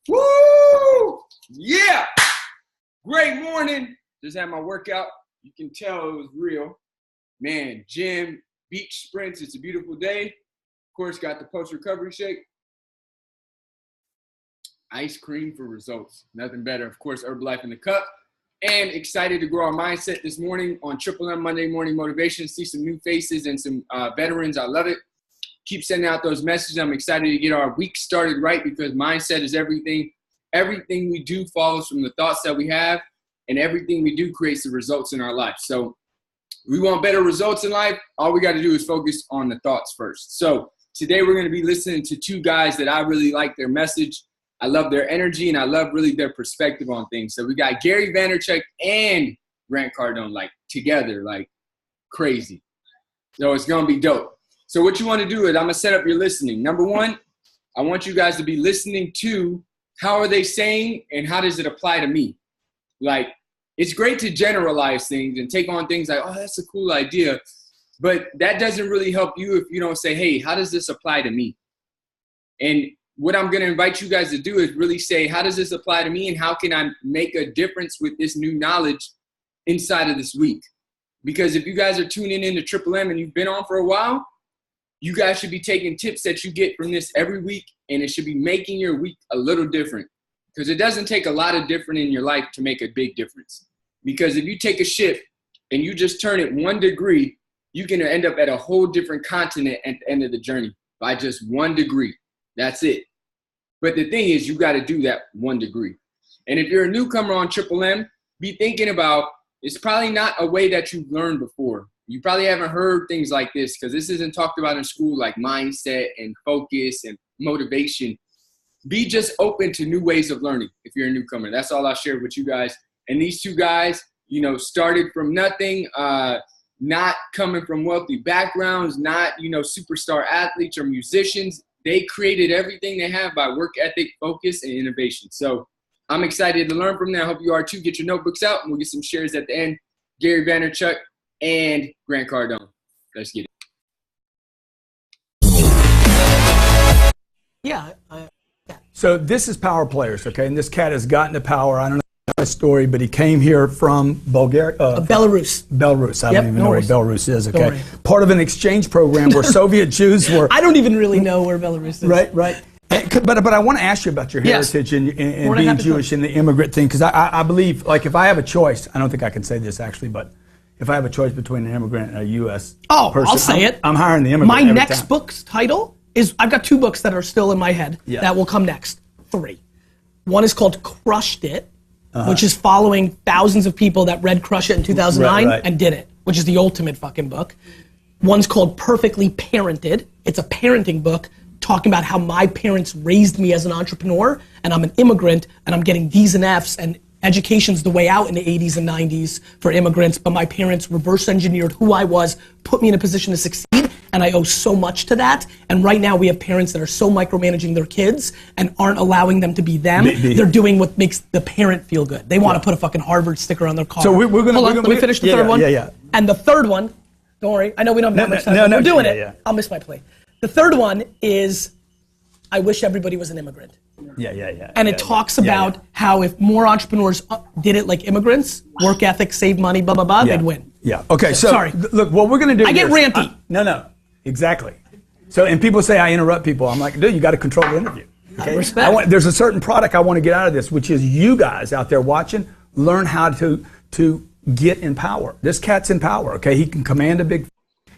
Woo! Yeah! Great morning. Just had my workout. You can tell it was real. Man, gym, beach sprints. It's a beautiful day. Of course, got the post-recovery shake. Ice cream for results. Nothing better. Of course, Herbalife in the cup. And excited to grow our mindset this morning on Triple M Monday Morning Motivation. See some new faces and some veterans. I love it. Keep sending out those messages. I'm excited to get our week started right because mindset is everything. Everything we do follows from the thoughts that we have, and everything we do creates the results in our life. So we want better results in life. All we got to do is focus on the thoughts first. So today we're going to be listening to two guys that I really like their message. I love their energy, and I love really their perspective on things. So we got Gary Vaynerchuk and Grant Cardone, like, together, like, crazy. So it's going to be dope. So what you want to do is I'm going to set up your listening. Number one, I want you guys to be listening to how are they saying and how does it apply to me? Like, it's great to generalize things and take on things like, oh, that's a cool idea. But that doesn't really help you if you don't say, hey, how does this apply to me? And what I'm going to invite you guys to do is really say, how does this apply to me and how can I make a difference with this new knowledge inside of this week? Because if you guys are tuning into Triple M and you've been on for a while, you guys should be taking tips that you get from this every week, and it should be making your week a little different. Because it doesn't take a lot of different in your life to make a big difference. Because if you take a ship and you just turn it 1 degree, you can end up at a whole different continent at the end of the journey by just 1 degree. That's it. But the thing is, you got to do that 1 degree. And if you're a newcomer on Triple M, be thinking about, it's probably not a way that you've learned before. You probably haven't heard things like this because this isn't talked about in school, like mindset and focus and motivation. Be just open to new ways of learning if you're a newcomer. That's all I'll share with you guys. And these two guys, you know, started from nothing, not coming from wealthy backgrounds, not, you know, superstar athletes or musicians. They created everything they have by work ethic, focus, and innovation. So I'm excited to learn from them. I hope you are too. Get your notebooks out, and we'll get some shares at the end. Gary Vaynerchuk and Grant Cardone. Let's get it. Yeah. So this is Power Players, okay? And this cat has gotten to power. I don't know the story, but he came here from Bulgaria. Belarus. Belarus. I don't even know where Belarus is, okay? Right. Part of an exchange program where Soviet Jews were. I don't even really know where Belarus is. Right. But I want to ask you about your heritage and being Jewish and the immigrant thing, because I believe, like, if I have a choice, I don't think I can say this actually, but if I have a choice between an immigrant and a U.S. person, I'll say it. I'm hiring the immigrant. My next book's title is, I've got 2 books that are still in my head that will come next. 3. One is called Crushed It, which is following thousands of people that read Crush It in 2009 and did it, which is the ultimate fucking book. One's called Perfectly Parented. It's a parenting book talking about how my parents raised me as an entrepreneur, and I'm an immigrant, and I'm getting D's and F's, and education's the way out in the 80s and 90s for immigrants, but my parents reverse engineered who I was, put me in a position to succeed, and I owe so much to that. And right now we have parents that are so micromanaging their kids and aren't allowing them to be them. They're doing what makes the parent feel good. They want to put a fucking Harvard sticker on their car. So we're gonna, let me finish the third one. Yeah. And the third one, don't worry, I know we don't have that much time. We're doing it. I'll miss my play. The third one is, I wish everybody was an immigrant. And it talks about how if more entrepreneurs did it like immigrants, work ethic, save money, blah, blah, blah, they'd win. Okay, so sorry. Look, what we're going to do I get ranty. No, exactly. So, and people say I interrupt people. I'm like, dude, you got to control the interview. Okay? Respect. There's a certain product I want to get out of this, which is you guys out there watching, learn how to get in power. This cat's in power, okay? He can command a big,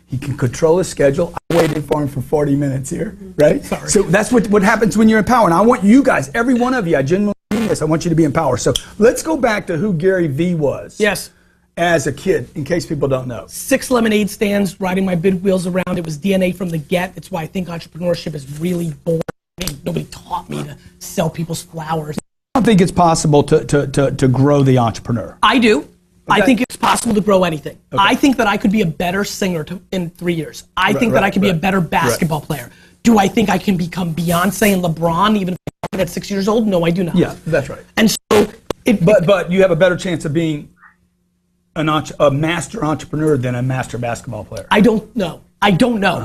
he can control his schedule. I waited for him for 40 minutes here, right? Sorry. So that's what happens when you're in power. And I want you guys, every one of you, I genuinely mean this, I want you to be in power. So let's go back to who Gary V was. Yes. As a kid, in case people don't know. 6 lemonade stands, riding my big wheels around. It was DNA from the get. It's why I think entrepreneurship is really boring. Nobody taught me to sell people's flowers. I don't think it's possible to grow the entrepreneur. I do. Okay. I think it's possible to grow anything. Okay. I think that I could be a better singer in 3 years. I think that I could be a better basketball player. Do I think I can become Beyonce and LeBron even if I'm at 6 years old? No, I do not. Yeah, that's right. And so, but you have a better chance of being a master entrepreneur than a master basketball player. I don't know.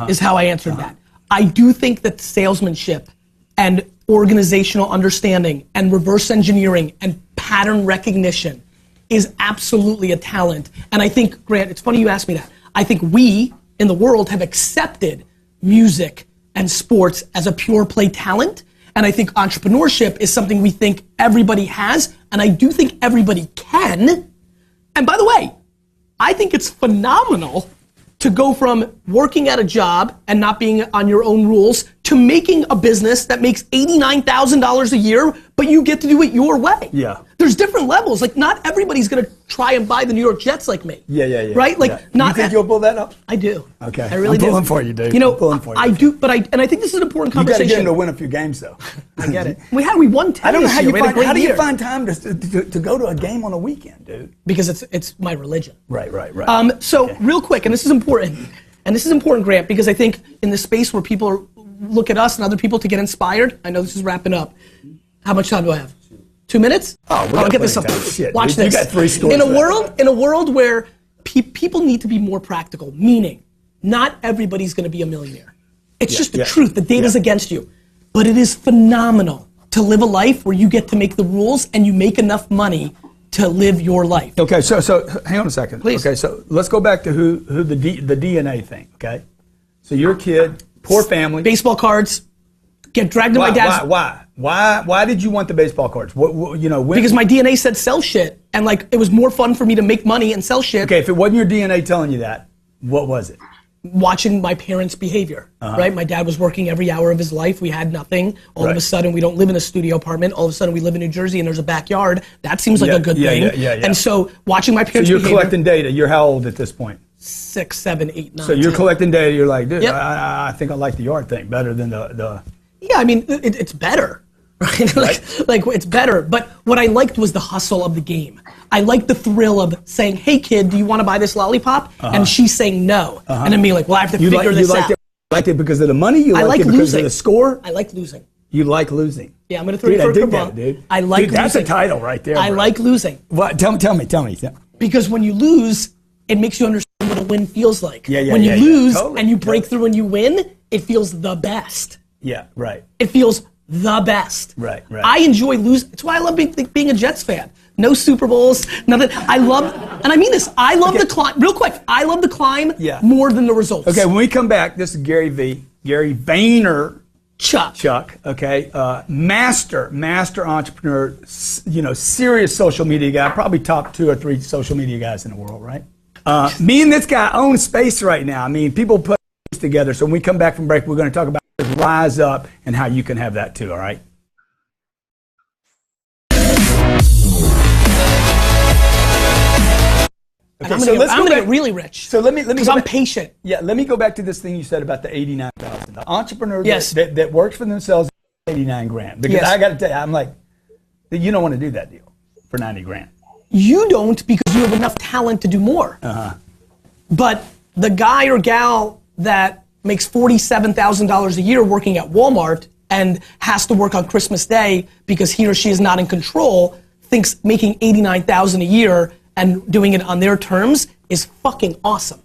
Is how I answered that. I do think that salesmanship and organizational understanding and reverse engineering and pattern recognition is absolutely a talent. And I think, Grant, it's funny you asked me that. I think we in the world have accepted music and sports as a pure play talent. And I think entrepreneurship is something we think everybody has. And I do think everybody can. And by the way, I think it's phenomenal to go from working at a job and not being on your own rules to making a business that makes $89,000 a year, but you get to do it your way. Yeah. There's different levels. Like, not everybody's gonna try and buy the New York Jets like me. Yeah. Right? Like, not. You think you'll pull that up? I do. Okay. I really do. I'm pulling for you, dude. You know, I'm pulling for you. I do, but I think this is an important You got conversation. to get him to win a few games, though. I get it. We won 10 I don't know this how year. you We had a find. great How do you year. find time to go to a game on a weekend, dude? Because it's my religion. Right. So real quick, and this is important, Grant, because I think in the space where people look at us and other people to get inspired, I know this is wrapping up. How much time do I have? 2 minutes? Oh, we got get this plenty up. of time. Shit, Watch dude, this. You got 3 stories. In a world where people need to be more practical, meaning not everybody's going to be a millionaire. It's just the truth. The data's against you. But it is phenomenal to live a life where you get to make the rules and you make enough money to live your life. Okay, so hang on a second. Please. Okay, so let's go back to who the DNA thing. Okay, so you're a kid, poor family, baseball cards, get dragged to my dad's. Why did you want the baseball cards? Because my DNA said sell shit, and like it was more fun for me to make money and sell shit. Okay, if it wasn't your DNA telling you that, what was it? Watching my parents' behavior, right? My dad was working every hour of his life. We had nothing. All of a sudden, we don't live in a studio apartment. All of a sudden, we live in New Jersey and there's a backyard. That seems like a good thing. And so, watching my parents' So you're behavior, collecting data. You're how old at this point? 6, 7, 8, 9. So you're 10. collecting data. You're like, dude, Yep. I think I like the yard thing better than the. Yeah, I mean, it's better. Right? like it's better. But what I liked was the hustle of the game. I liked the thrill of saying, hey kid, do you want to buy this lollipop? And she's saying no. And then being like, well, I have to figure this out. You liked it because of the money? You liked it because losing. of the score? I like losing. You like losing? Yeah, I'm going to throw you for a curveball. Dude. I like losing. That's a title right there, I bro. like losing. What? Tell me. Because when you lose, it makes you understand what a win feels like. Yeah, when you lose totally, and you break through and you win, it feels the best. Yeah, right. It feels the best. Right. I enjoy losing. It's why I love being a Jets fan. No Super Bowls, nothing. I love, and I mean this, I love the climb. Real quick, I love the climb more than the results. Okay, when we come back, this is Gary Vaynerchuk. Chuck. Okay, master entrepreneur, serious social media guy, probably top 2 or 3 social media guys in the world, right? Me and this guy own space right now. I mean, people put together. So when we come back from break, we're going to talk about Rise Up and how you can have that too, all right? Okay, I'm gonna get really rich. So let me because I'm patient. Yeah, let me go back to this thing you said about the $89,000. The entrepreneur Yes. that works for themselves, $89,000. Because I got to tell you, I'm like, you don't want to do that deal for $90,000. You don't because you have enough talent to do more. But the guy or gal that makes $47,000 a year working at Walmart and has to work on Christmas Day because he or she is not in control, thinks making $89,000 a year and doing it on their terms is fucking awesome.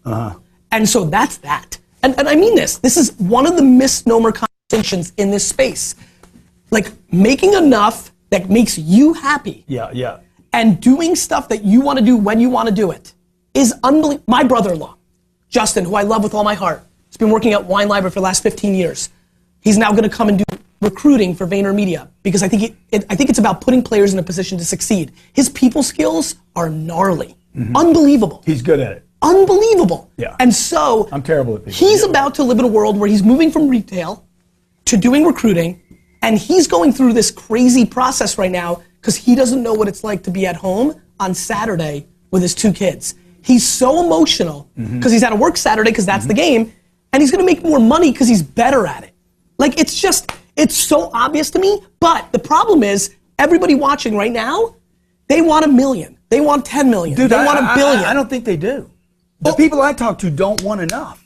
And so that's that. And I mean this is one of the misnomer conversations in this space. Like making enough that makes you happy. Yeah. And doing stuff that you want to do when you want to do it is unbelievable. My brother-in-law, Justin, who I love with all my heart, has been working at Wine Library for the last 15 years. He's now going to come and do recruiting for VaynerMedia because I think it's about putting players in a position to succeed. His people skills are gnarly, unbelievable. He's good at it. Unbelievable. Yeah. And so I'm terrible at people. He's about to live in a world where he's moving from retail to doing recruiting, and he's going through this crazy process right now because he doesn't know what it's like to be at home on Saturday with his 2 kids. He's so emotional because he's had to work Saturday because that's the game, and he's going to make more money because he's better at it. Like it's so obvious to me, but the problem is everybody watching right now, they want $1 million. They want 10 million. Dude, they want $1 billion. I don't think they do. The people I talk to don't want enough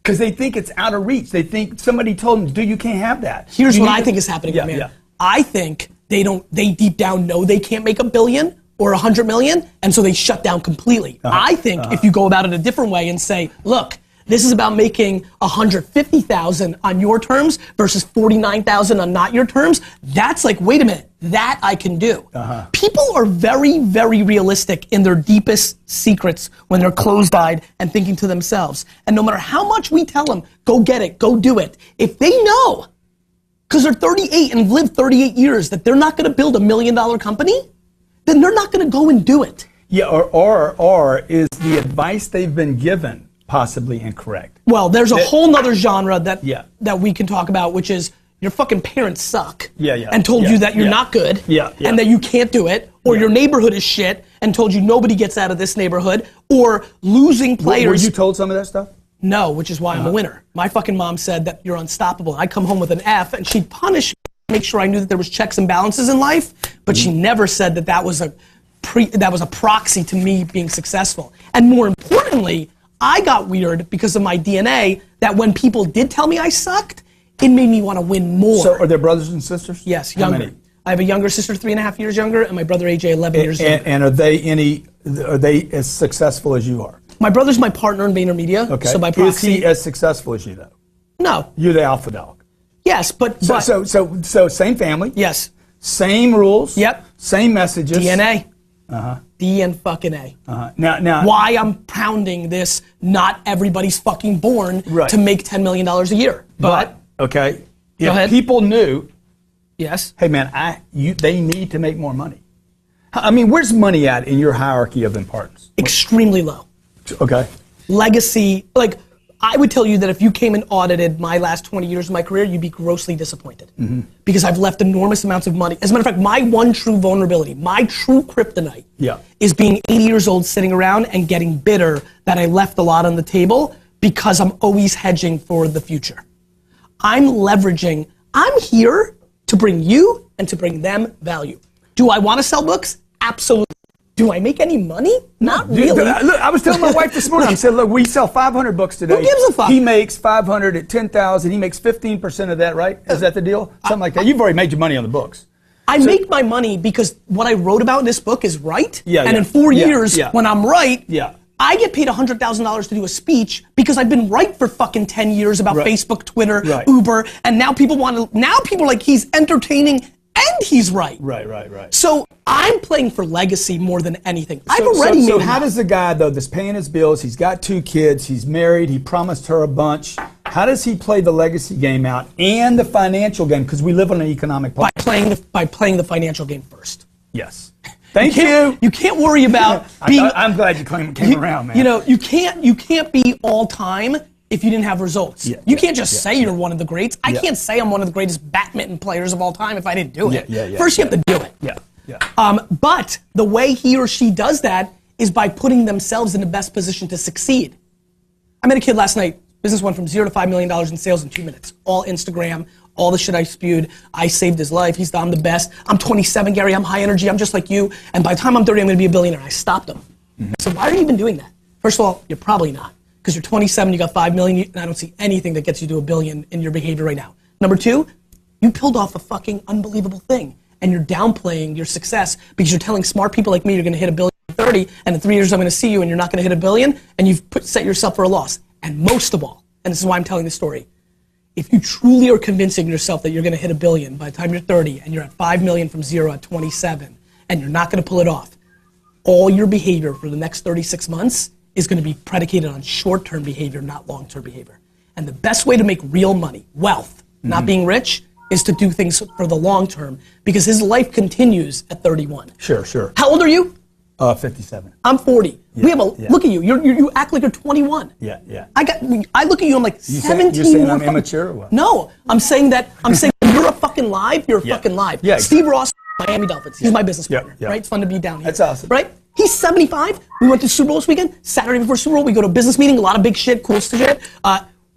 because they think it's out of reach. They think somebody told them, dude, you can't have that. Here's what I think is happening, man. Yeah. I think they deep down know they can't make $1 billion or 100 million, and so they shut down completely. I think if you go about it a different way and say, look, This is about making $150,000 on your terms versus $49,000 on not your terms. That's like, wait a minute, that I can do. People are very, very realistic in their deepest secrets when they're closed-eyed and thinking to themselves. And no matter how much we tell them, go get it, go do it, if they know, because they're 38 and have lived 38 years, that they're not gonna build $1 million company, then they're not gonna go and do it. Yeah, or is the advice they've been given possibly incorrect? Well, there's a whole nother genre that we can talk about, which is your fucking parents suck and told you that you're not good and that you can't do it, or your neighborhood is shit and told you nobody gets out of this neighborhood, or losing players. Were you told some of that stuff? No, which is why I'm a winner. My fucking mom said that you're unstoppable. I'd come home with an F and she'd punish me to make sure I knew that there was checks and balances in life, but she never said that that was a proxy to me being successful. And more importantly, I got weird because of my DNA, that when people did tell me I sucked, it made me want to win more. So are there brothers and sisters? Yes, younger. How many? I have a younger sister, 3.5 years younger, and my brother AJ, 11 years younger. And are they as successful as you are? My brother's my partner in VaynerMedia. Okay. So by proxy, is he as successful as you though? No. You're the alpha dog. Yes, but so same family. Yes. Same rules. Yep. Same messages. DNA. D and fucking A. Now, why I'm pounding this, not everybody's fucking born to make $10 million a year. But okay, go ahead. People knew, yes, hey man, they need to make more money. I mean, where's money at in your hierarchy of importance? Extremely low. Okay. Legacy, like, I would tell you that if you came and audited my last 20 years of my career, you'd be grossly disappointed. Because I've left enormous amounts of money. As a matter of fact, my one true vulnerability, my true kryptonite, is being 80 years old, sitting around and getting bitter that I left a lot on the table because I'm always hedging for the future. I'm leveraging, I'm here to bring you and to bring them value. Do I want to sell books? Absolutely. Do I make any money? Not really. Look, I was telling my wife this morning, I said, look, we sell 500 books today. Who gives a fuck? He makes 500 at 10,000. He makes 15% of that, right? Is that the deal? Something like that. You've already made your money on the books. I make my money because what I wrote about in this book is right. And in 4 years, when I'm right, I get paid $100,000 to do a speech because I've been right for fucking 10 years about Facebook, Twitter, Uber, and now people are like, he's entertaining and he's right. Right. So I'm playing for legacy more than anything. I've already made. So how does the guy though that's paying his bills? He's got 2 kids. He's married. He promised her a bunch. How does he play the legacy game out and the financial game? Because we live on an economic planet. By playing the financial game first. Yes. Thank you. You can't worry about being. I'm glad you came around, man. You know, you can't be all time if you didn't have results. You can't just say you're one of the greats. I can't say I'm one of the greatest badminton players of all time if I didn't do it. First you have to do it. But the way he or she does that is by putting themselves in the best position to succeed. I met a kid last night. Business went from 0 to $5 million in sales in 2 minutes. All Instagram, all the shit I spewed. I saved his life. I'm the best. I'm 27, Gary. I'm high energy. I'm just like you. And by the time I'm 30, I'm going to be a billionaire. I stopped him. So why are you even doing that? First of all, you're probably not. Because you're 27, you got 5 million, and I don't see anything that gets you to $1 billion in your behavior right now. Number 2, you pulled off a fucking unbelievable thing, and you're downplaying your success because you're telling smart people like me you're gonna hit $1 billion in 30, and in 3 years I'm gonna see you and you're not gonna hit $1 billion, and you've set yourself for a loss. And most of all, and this is why I'm telling this story, if you truly are convincing yourself that you're gonna hit $1 billion by the time you're 30, and you're at 5 million from 0 at 27, and you're not gonna pull it off, all your behavior for the next 36 months is going to be predicated on short-term behavior, not long-term behavior. And the best way to make real money, wealth, not being rich, is to do things for the long term because his life continues at 31. Sure. How old are you? 57. I'm 40. Look at you. You act like you're 21. Yeah. I look at you. I'm like 17. You're saying I'm immature or what? No, I'm saying you're a fucking live. You're a fucking live. Yeah. Steve Ross, Miami Dolphins. He's my business partner. Right? It's fun to be down here. That's awesome. Right? He's 75. We went to Super Bowl this weekend. Saturday before Super Bowl, we go to a business meeting. A lot of big shit, cool shit.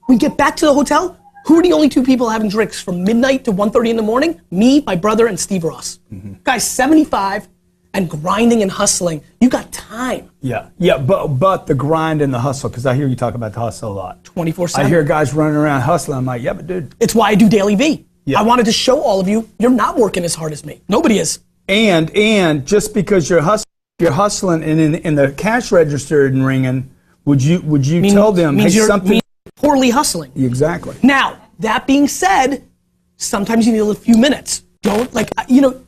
We get back to the hotel. Who are the only 2 people having drinks from midnight to 1:30 in the morning? Me, my brother, and Steve Ross. Guy's 75 and grinding and hustling. You got time. Yeah. But the grind and the hustle, because I hear you talk about the hustle a lot. 24/7. I hear guys running around hustling. I'm like, yeah, but dude. It's why I do Daily V. I wanted to show all of you, you're not working as hard as me. Nobody is. And just because you're hustling and in the cash register and ringing, would you tell them, hey, something poorly hustling. Exactly. Now, that being said, sometimes you need a few minutes. Don't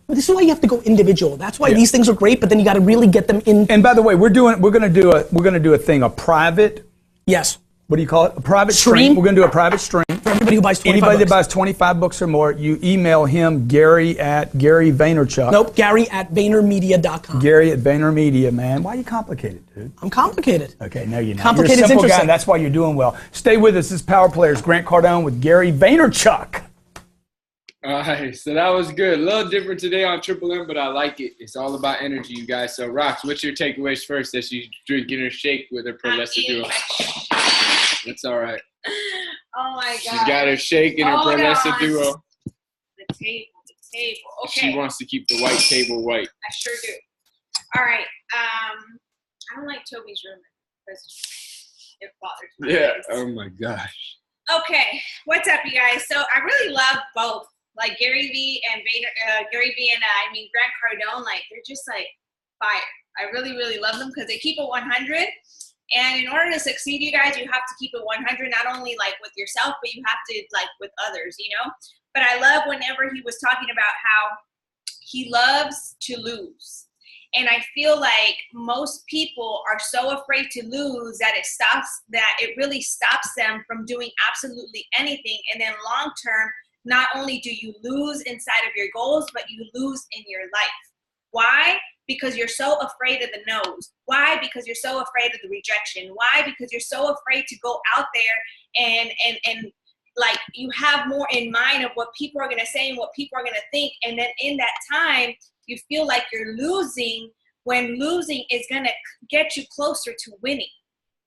this is why you have to go individual. That's why these things are great, but then you got to really get them in. And by the way, we're gonna do a thing, a private. Yes. What do you call it? A private stream. We're gonna do a private stream. For everybody who buys 25 Anybody that books. buys 25 books or more, you email him, Gary Vaynerchuk. Nope, Gary at Vaynermedia.com. Gary at Vaynermedia, man. Why are you complicated, dude? I'm complicated. Okay, no, you're not. Complicated You're a is simple guy, interesting. and that's why you're doing well. Stay with us. This is Power Players, Grant Cardone with Gary Vaynerchuk. All right, so that was good. A little different today on Triple M, but I like it. It's all about energy, you guys. So, Rox, what's your takeaways first as you drinking her shake with her Prolessa Duo? That's all right. Oh, my God. She's got her shake and her Prolessa Duo. The table. Okay. She wants to keep the white table white. I sure do. All right. I don't like Toby's room because it bothers me. Yeah. Oh, my gosh. Okay. What's up, you guys? So I really love both. Like Gary V and Grant Cardone, like they're just like fire. I really, really love them because they keep it 100. And in order to succeed, you guys, you have to keep it 100, not only like with yourself, but you have to like with others, you know? But I love whenever he was talking about how he loves to lose. And I feel like most people are so afraid to lose that it really stops them from doing absolutely anything. And then long term, not only do you lose inside of your goals, but you lose in your life. Why? Because you're so afraid of the no's. Why? Because you're so afraid of the rejection. Why? Because you're so afraid to go out there and like you have more in mind of what people are going to say and what people are going to think. And then in that time, you feel like you're losing when losing is going to get you closer to winning.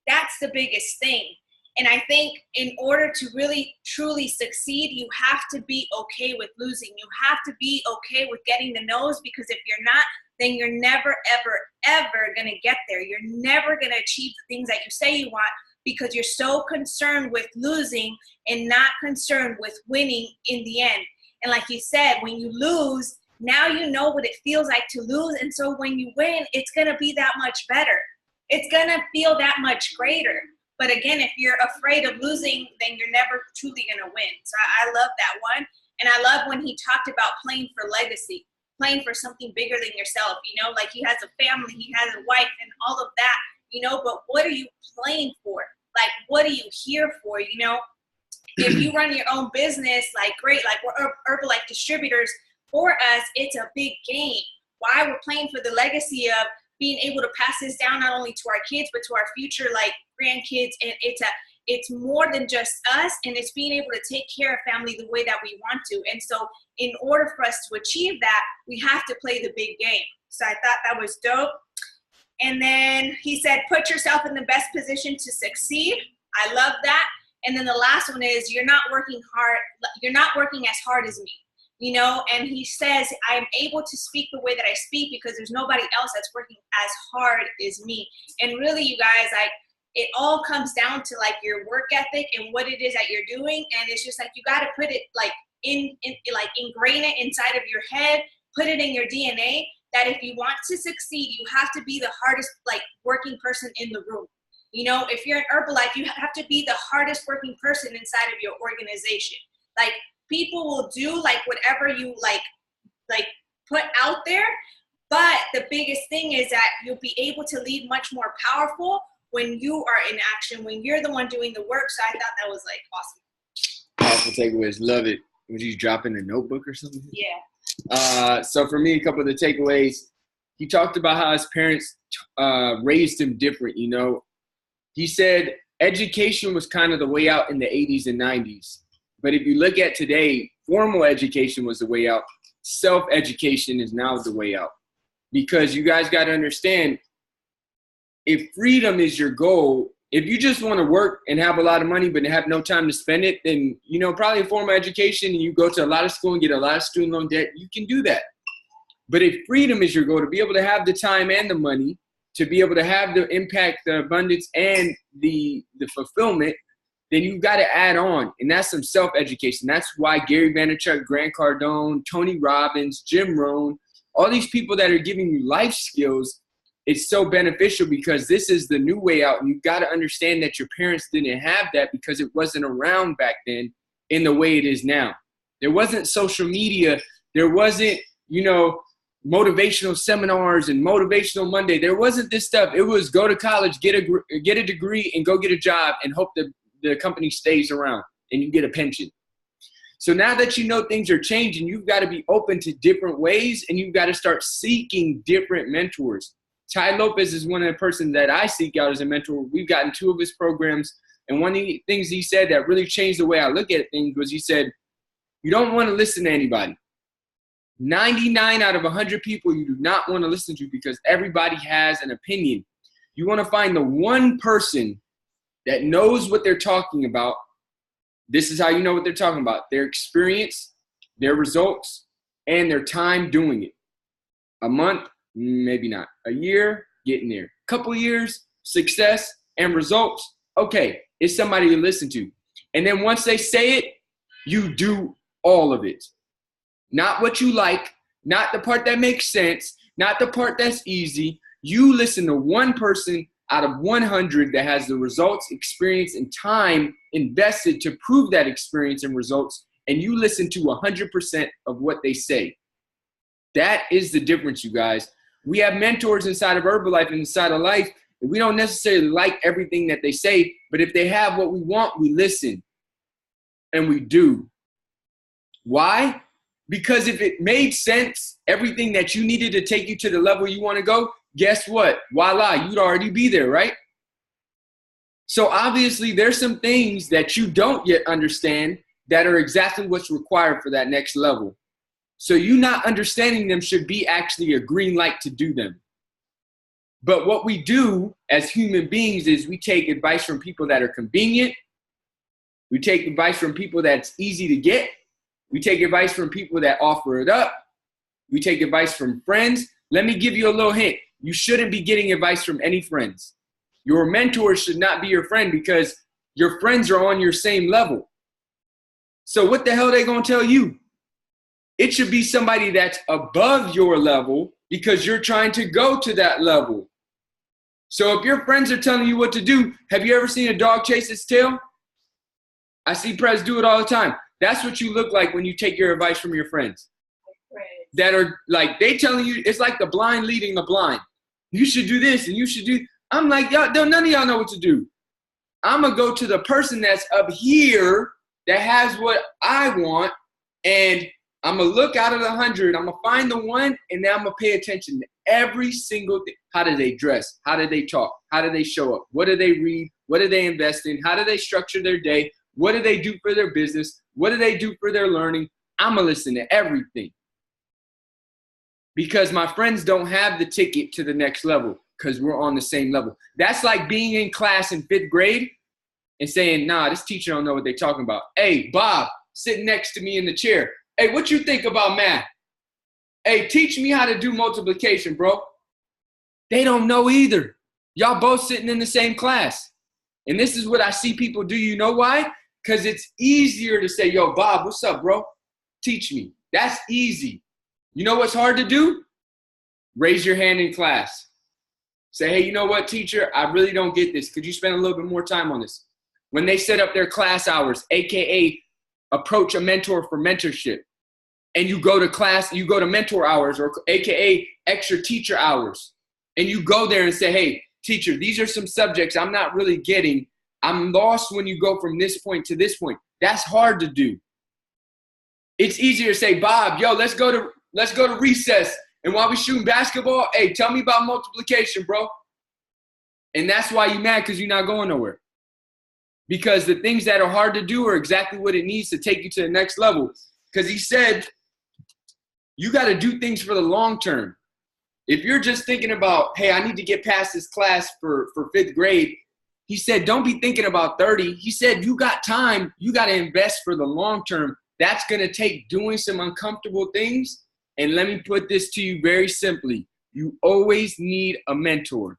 That's the biggest thing. And I think in order to really, truly succeed, you have to be okay with losing. You have to be okay with getting the no's, because if you're not, then you're never, ever, ever going to get there. You're never going to achieve the things that you say you want because you're so concerned with losing and not concerned with winning in the end. And like you said, when you lose, now you know what it feels like to lose. And so when you win, it's going to be that much better. It's going to feel that much greater. But again, if you're afraid of losing, then you're never truly going to win. So I love that one. And I love when he talked about playing for legacy, playing for something bigger than yourself. You know, like he has a family, he has a wife and all of that, you know, but what are you playing for? Like, what are you here for? You know, if you run your own business, like great, like we're Herbalife distributors, for us, it's a big game. Why? We're playing for the legacy of being able to pass this down not only to our kids, but to our future, like grandkids. And it's more than just us, and it's being able to take care of family the way that we want to. And so in order for us to achieve that, we have to play the big game. So I thought that was dope. And then he said, put yourself in the best position to succeed. I love that. And then the last one is, you're not working as hard as me. You know, and he says, I'm able to speak the way that I speak because there's nobody else that's working as hard as me. And really, you guys, like, it all comes down to like your work ethic and what it is that you're doing. And it's just like, you got to put it like like ingrain it inside of your head, put it in your DNA, that if you want to succeed, you have to be the hardest like working person in the room. You know, if you're in Herbalife, you have to be the hardest working person inside of your organization. Like, people will do like whatever you like put out there, but the biggest thing is that you'll be able to lead much more powerful when you are in action, when you're the one doing the work. So I thought that was like awesome. Powerful takeaways. Love it. Was you dropping a notebook or something? Yeah. So for me, a couple of the takeaways. He talked about how his parents raised him different. You know, he said education was kind of the way out in the 80s and 90s. But if you look at today, formal education was the way out. Self-education is now the way out. Because you guys got to understand, if freedom is your goal, if you just want to work and have a lot of money but have no time to spend it, then, you know, probably formal education and you go to a lot of school and get a lot of student loan debt, you can do that. But if freedom is your goal, to be able to have the time and the money, to be able to have the impact, the abundance, and the fulfillment, then you've got to add on. And that's some self-education. That's why Gary Vaynerchuk, Grant Cardone, Tony Robbins, Jim Rohn, all these people that are giving you life skills, it's so beneficial because this is the new way out. And you've got to understand that your parents didn't have that because it wasn't around back then in the way it is now. There wasn't social media. There wasn't, you know, motivational seminars and motivational Monday. There wasn't this stuff. It was go to college, get a degree, and go get a job and hope that the company stays around and you get a pension. So now that you know things are changing, you've got to be open to different ways and you've got to start seeking different mentors. Ty Lopez is one of the persons that I seek out as a mentor. We've gotten 2 of his programs. And one of the things he said that really changed the way I look at things was he said, you don't want to listen to anybody. 99 out of 100 people you do not want to listen to because everybody has an opinion. You want to find the one person that knows what they're talking about. This is how you know what they're talking about. Their experience, their results, and their time doing it. A month, maybe not. A year, getting there. Couple years, success and results. Okay, it's somebody you listen to. And then once they say it, you do all of it. Not what you like, not the part that makes sense, not the part that's easy. You listen to one person out of 100 that has the results, experience, and time invested to prove that experience and results, and you listen to 100% of what they say. That is the difference, you guys. We have mentors inside of Herbalife and inside of life, and we don't necessarily like everything that they say, but if they have what we want, we listen, and we do. Why? Because if it made sense, everything that you needed to take you to the level you want to go, guess what? Voila, you'd already be there, right? So obviously there's some things that you don't yet understand that are exactly what's required for that next level. So you not understanding them should be actually a green light to do them. But what we do as human beings is we take advice from people that are convenient. We take advice from people that's easy to get. We take advice from people that offer it up. We take advice from friends. Let me give you a little hint. You shouldn't be getting advice from any friends. Your mentor should not be your friend because your friends are on your same level. So what the hell are they going to tell you? It should be somebody that's above your level because you're trying to go to that level. So if your friends are telling you what to do, have you ever seen a dog chase its tail? I see Prez do it all the time. That's what you look like when you take your advice from your friends. That are like, they telling you, it's like the blind leading the blind. You should do this and you should do. I'm like, y'all, none of y'all know what to do. I'm going to go to the person that's up here that has what I want, and I'm going to look out of the 100. I'm going to find the one, and then I'm going to pay attention to every single thing. How do they dress? How do they talk? How do they show up? What do they read? What do they invest in? How do they structure their day? What do they do for their business? What do they do for their learning? I'm going to listen to everything. Because my friends don't have the ticket to the next level because we're on the same level. That's like being in class in 5th grade and saying, nah, this teacher don't know what they're talking about. Hey, Bob, sitting next to me in the chair. Hey, what you think about math? Hey, teach me how to do multiplication, bro. They don't know either. Y'all both sitting in the same class. And this is what I see people do. You know why? Because it's easier to say, yo, Bob, what's up, bro? Teach me. That's easy. You know what's hard to do? Raise your hand in class. Say, hey, you know what, teacher? I really don't get this. Could you spend a little bit more time on this? When they set up their class hours, AKA approach a mentor for mentorship, and you go to class, you go to mentor hours, or AKA extra teacher hours, and you go there and say, hey, teacher, these are some subjects I'm not really getting. I'm lost when you go from this point to this point. That's hard to do. It's easier to say, Bob, yo, let's go to recess. And while we shooting basketball, hey, tell me about multiplication, bro. And that's why you're mad, because you're not going nowhere. Because the things that are hard to do are exactly what it needs to take you to the next level. Because he said, you got to do things for the long term. If you're just thinking about, hey, I need to get past this class for 5th grade, he said, don't be thinking about 30. He said, you got time. You got to invest for the long term. That's going to take doing some uncomfortable things. And let me put this to you very simply. You always need a mentor.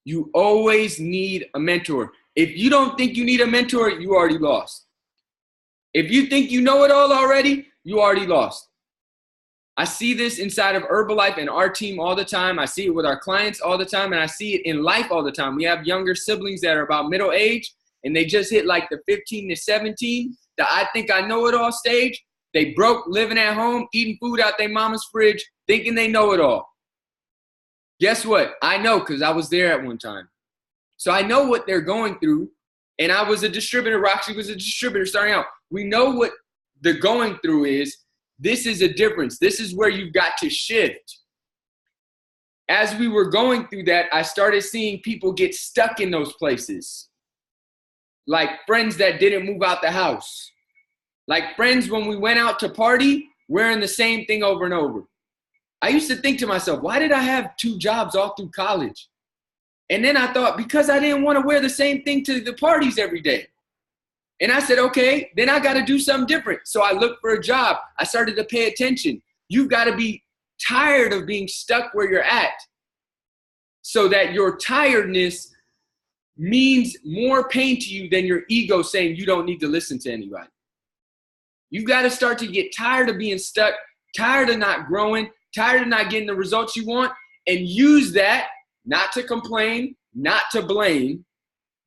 You always need a mentor. If you don't think you need a mentor, you already lost. If you think you know it all already, you already lost. I see this inside of Herbalife and our team all the time. I see it with our clients all the time, and I see it in life all the time. We have younger siblings that are about middle age, and they just hit like the 15 to 17, the I think I know it all stage. They broke, living at home, eating food out their mama's fridge, thinking they know it all. Guess what? I know, because I was there at one time. So I know what they're going through, and I was a distributor. Roxy was a distributor starting out. We know what the going through is. This is a difference. This is where you've got to shift. As we were going through that, I started seeing people get stuck in those places. Like friends that didn't move out the house. Like friends when we went out to party, wearing the same thing over and over. I used to think to myself, why did I have 2 jobs all through college? And then I thought, because I didn't want to wear the same thing to the parties every day. And I said, okay, then I got to do something different. So I looked for a job. I started to pay attention. You've got to be tired of being stuck where you're at, so that your tiredness means more pain to you than your ego saying you don't need to listen to anybody. You've got to start to get tired of being stuck, tired of not growing, tired of not getting the results you want, and use that not to complain, not to blame,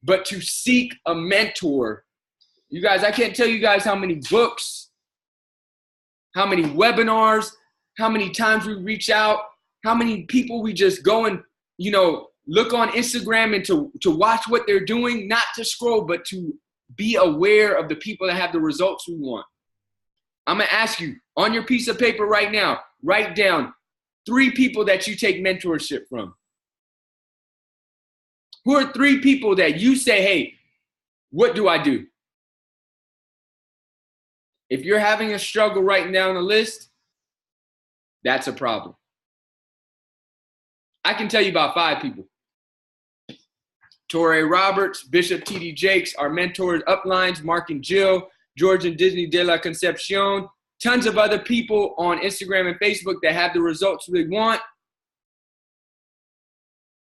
but to seek a mentor. You guys, I can't tell you guys how many books, how many webinars, how many times we reach out, how many people we just go and, look on Instagram and to watch what they're doing, not to scroll, but to be aware of the people that have the results we want. I'm going to ask you, on your piece of paper right now, write down 3 people that you take mentorship from. Who are 3 people that you say, hey, what do I do? If you're having a struggle writing down a list, that's a problem. I can tell you about 5 people. Torrey Roberts, Bishop T.D. Jakes, our mentors, Uplines, Mark and Jill, George and Disney de la Concepcion, tons of other people on Instagram and Facebook that have the results we want.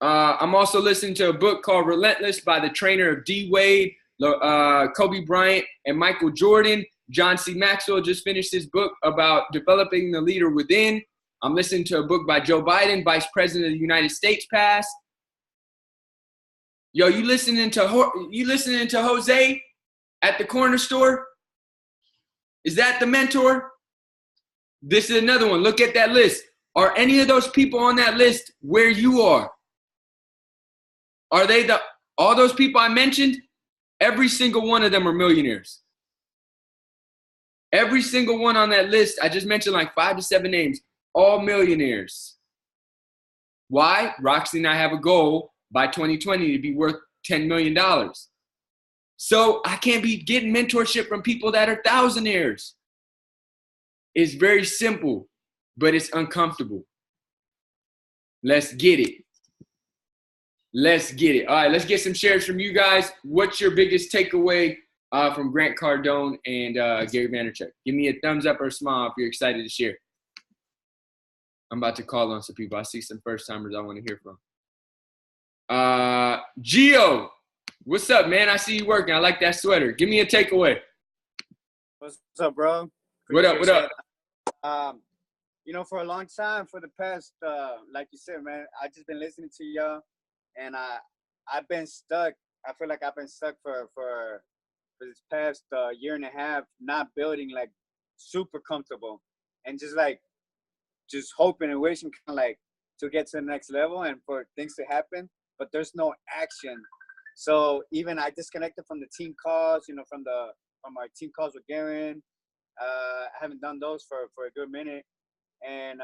I'm also listening to a book called Relentless by the trainer of D. Wade, Kobe Bryant, and Michael Jordan. John C. Maxwell just finished his book about developing the leader within. I'm listening to a book by Joe Biden, Vice President of the United States past. Yo, you listening to Jose at the corner store? Is that the mentor? This is another one. Look at that list. Are any of those people on that list where you are? Are they all those people I mentioned? Every single one of them are millionaires. Every single one on that list, I just mentioned like 5 to 7 names, all millionaires. Why? Roxy and I have a goal by 2020 to be worth $10 million. So I can't be getting mentorship from people that are thousandaires. It's very simple, but it's uncomfortable. Let's get it. Let's get it. All right, let's get some shares from you guys. What's your biggest takeaway from Grant Cardone and Gary Vaynerchuk? Give me a thumbs up or a smile if you're excited to share. I'm about to call on some people. I see some first-timers I want to hear from. Gio, what's up, man? I see you working. I like that sweater. Give me a takeaway. What's up, bro? What up? For a long time, for the past, like you said, man, I just been listening to y'all, and I've been stuck. I feel like I've been stuck for this past year and a half, not building like super comfortable, and just hoping and wishing to get to the next level and for things to happen, but there's no action. So even I disconnected from the team calls, from our team calls with Garen. I haven't done those for a good minute. And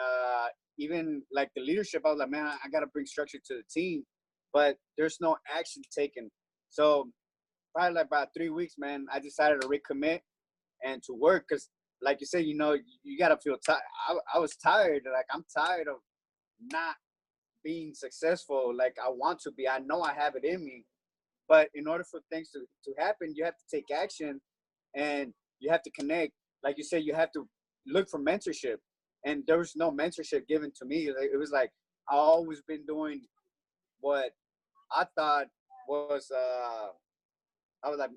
even like the leadership, I was like, man, I got to bring structure to the team, but there's no action taken. So probably like about 3 weeks, man, I decided to recommit and to work. Cause like you said, you got to feel tired. I was tired. Like I'm tired of not being successful like I want to be. I know I have it in me, but in order for things to happen, you have to take action and you have to connect. Like you said, you have to look for mentorship, and there was no mentorship given to me. It was like I always been doing what I thought was. I was like,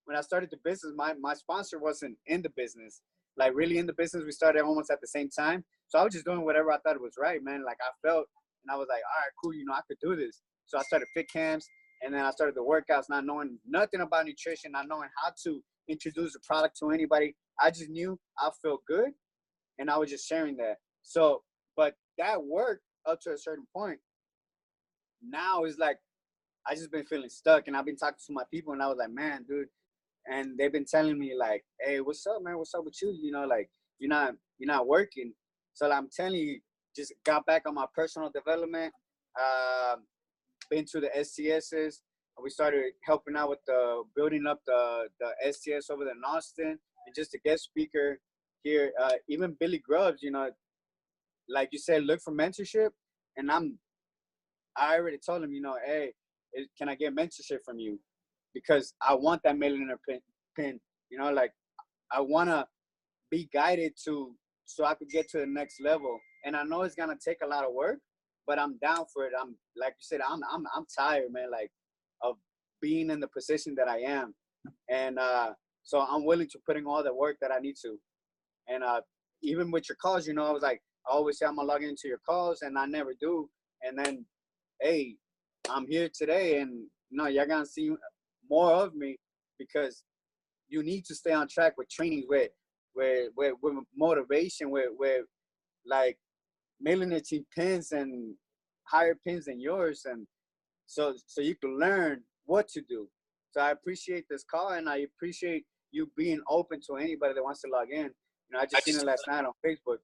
when I started the business, my sponsor wasn't in the business, like really in the business. We started almost at the same time. So I was just doing whatever I thought was right, man. Like I felt, and I was like, all right, cool, I could do this. So I started fit camps, and then I started the workouts, not knowing nothing about nutrition, not knowing how to introduce the product to anybody. I just knew I felt good, and I was just sharing that. So, but that worked up to a certain point. Now it's like, I just been feeling stuck, and I've been talking to my people, and I was like, man, dude, and they've been telling me like, hey, what's up, man? What's up with you? Like you're not working. So I'm telling you, just got back on my personal development. Been to the STSs. We started helping out with the building up the STS over there in Austin, and just a guest speaker here. Even Billy Grubbs, like you said, look for mentorship, and I already told him, hey, can I get mentorship from you? Because I want that millionaire pin. Like I want to be guided so I could get to the next level. And I know it's gonna take a lot of work, but I'm down for it. I'm like you said, I'm tired, man, like of being in the position that I am. And so I'm willing to put in all the work that I need to. And even with your calls, I was like, I always say I'm gonna log into your calls, and I never do. And then, hey, I'm here today, and you're gonna see more of me, because you need to stay on track with trainings, with motivation, with like millionaire team pins and higher pins than yours, and so you can learn what to do. So I appreciate this call, and I appreciate you being open to anybody that wants to log in. I just seen it last night on Facebook.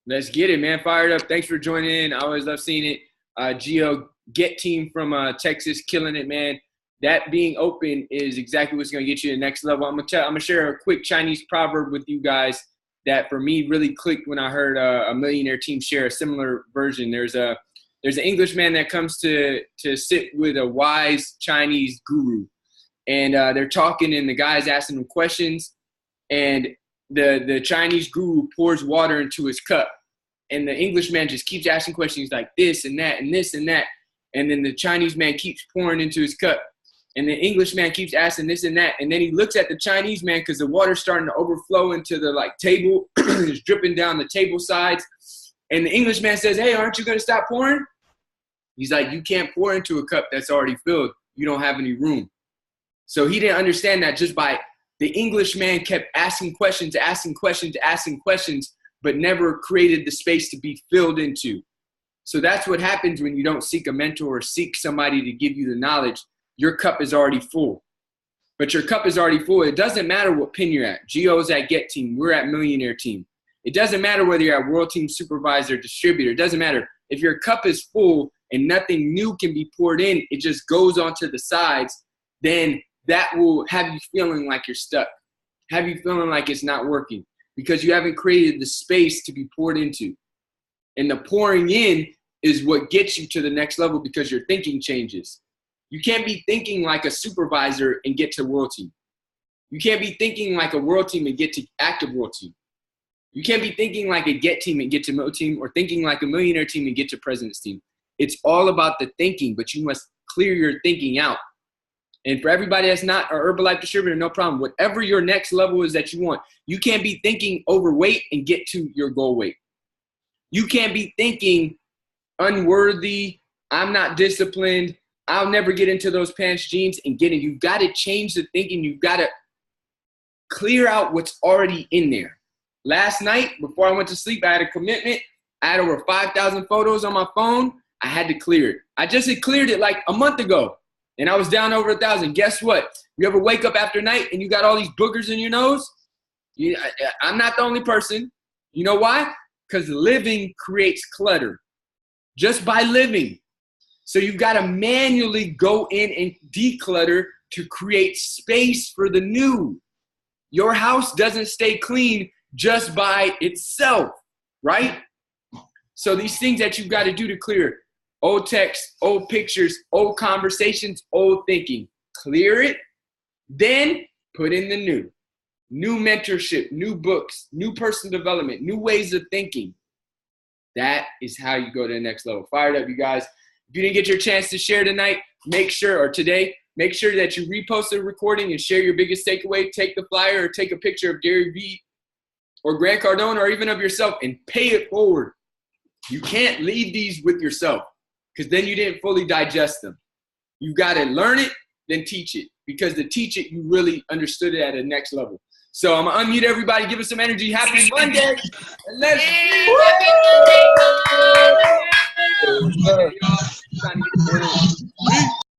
Let's get it, man. Fired up. Thanks for joining in. I always love seeing it. Gio, Get Team from Texas, killing it, man. That being open is exactly what's going to get you to the nenext level. I'm gonna share a quick Chinese proverb with you guys that for me really clicked when I heard a millionaire team share a similar version. There's an Englishman that comes to sit with a wise Chinese guru, and they're talking, and the guy's asking him questions, and the Chinese guru pours water into his cup, and the Englishman just keeps asking questions like this and that and this and that, and then the Chinese man keeps pouring into his cup, and the Englishman keeps asking this and that, and then he looks at the Chinese man because the water's starting to overflow into the table. It's dripping down the table sides, and the Englishman says, "Hey, aren't you going to stop pouring?" He's like, "You can't pour into a cup that's already filled. You don't have any room." So he didn't understand that just by the Englishman kept asking questions, but never created the space to be filled into. So that's what happens when you don't seek a mentor or seek somebody to give you the knowledge. Your cup is already full. But your cup is already full. It doesn't matter what pin you're at. Gio's at Get Team. We're at Millionaire Team. It doesn't matter whether you're at World Team Supervisor, Distributor. It doesn't matter. If your cup is full and nothing new can be poured in, it just goes onto the sides, then that will have you feeling like you're stuck, have you feeling like it's not working, because you haven't created the space to be poured into. And the pouring in is what gets you to the next level, because your thinking changes. You can't be thinking like a supervisor and get to World Team. You can't be thinking like a World Team and get to Active World Team. You can't be thinking like a Get Team and get to Mill Team, or thinking like a Millionaire Team and get to President's Team. It's all about the thinking, but you must clear your thinking out. And for everybody that's not an Herbalife distributor, no problem. Whatever your next level is that you want, you can't be thinking overweight and get to your goal weight. You can't be thinking unworthy, I'm not disciplined, I'll never get into those pants, jeans, and get it. You've got to change the thinking. You've got to clear out what's already in there. Last night, before I went to sleep, I had a commitment. I had over 5,000 photos on my phone. I had to clear it. I just had cleared it like a month ago, and I was down over 1,000. Guess what? You ever wake up after night and you got all these boogers in your nose? I'm not the only person. You know why? Because living creates clutter. Just by living. So you've got to manually go in and declutter to create space for the new. Your house doesn't stay clean just by itself, right? So these things that you've got to do to clear: old text, old pictures, old conversations, old thinking. Clear it, then put in the new. New mentorship, new books, new personal development, new ways of thinking. That is how you go to the next level. Fired up, you guys. If you didn't get your chance to share tonight, make sure that you repost the recording and share your biggest takeaway. Take the flyer or take a picture of Gary Vee or Grant Cardone or even of yourself and pay it forward. You can't leave these with yourself because then you didn't fully digest them. You got to learn it, then teach it, because to teach it, you really understood it at a next level. So I'm going to unmute everybody. Give us some energy. Happy Monday. And let's Happy Monday.